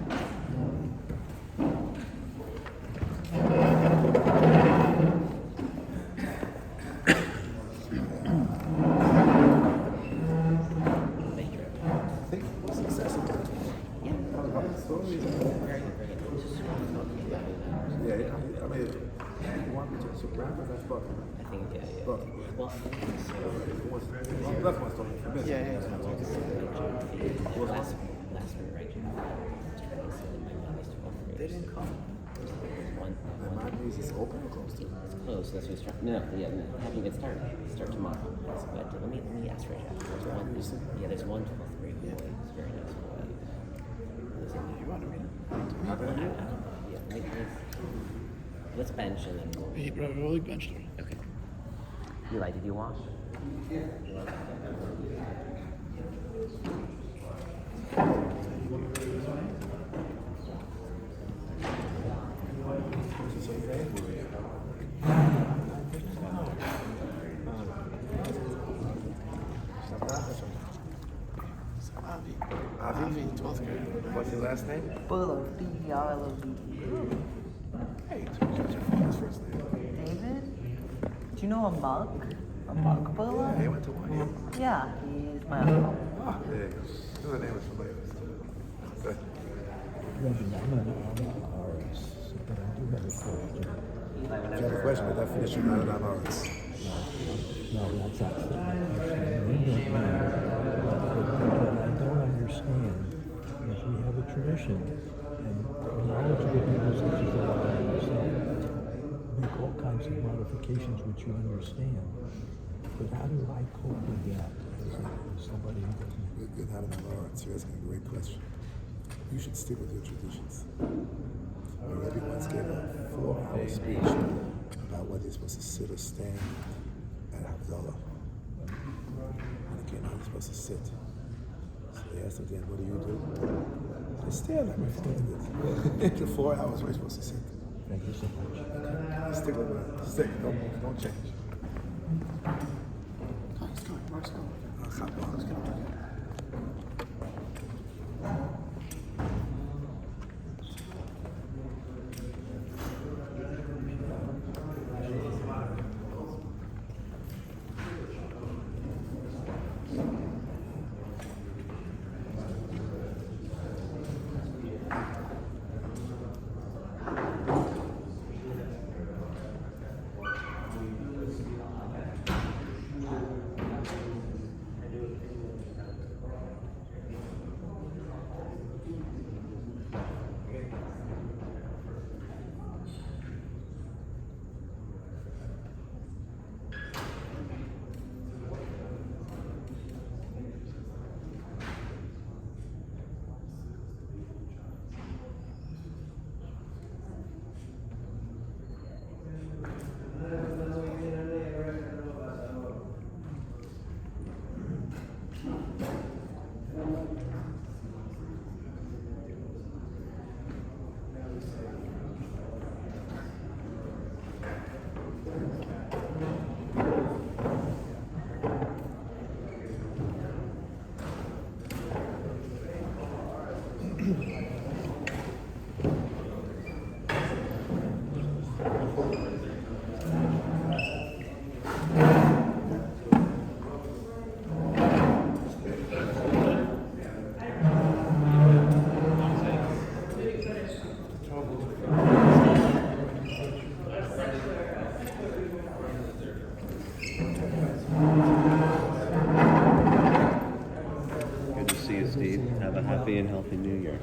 They didn't come. The mad news is open or closed? It's closed. That's what he's trying. No, having it start tomorrow. But let me ask Rachel. There's one 12-3. Yeah, it's very nice. You want to read it? Yeah, maybe. Let's bench and then we'll... He really benched her. Okay. Eli, did you wash? Avi? 12th grade. What's your last name? Bullock, B-E-R-L-O-V. Hey, what's your father's first name? David? Do you know a mug? A mug Bullock? Yeah, he went to one. Yeah, he's my uncle. Ah, there you go. The name was familiar. Good. Rabbi, I'm an RS, but I do have a question. Eli, If you have a whenever... question, by definition, not an RS. No, that's actually my question. What I don't understand is we have a tradition, and knowledgeable people such as I and yourself make all kinds of modifications which you understand. But how do I cope with that as somebody who doesn't? Good having an RS. You're asking a great question. You should stick with your traditions. Rabbi once gave a 4-hour speech about whether you're supposed to sit or stand at Havdalah. And it came out you're supposed to sit. So they asked him again, what do you do? I stand like my father did. After 4 hours, we're supposed to sit. Thank you so much. Stick with it. Stick. Don't move. Don't change. Let's go. Mark's going. Let's go. Good to see you, Steve. Have a happy and healthy new year.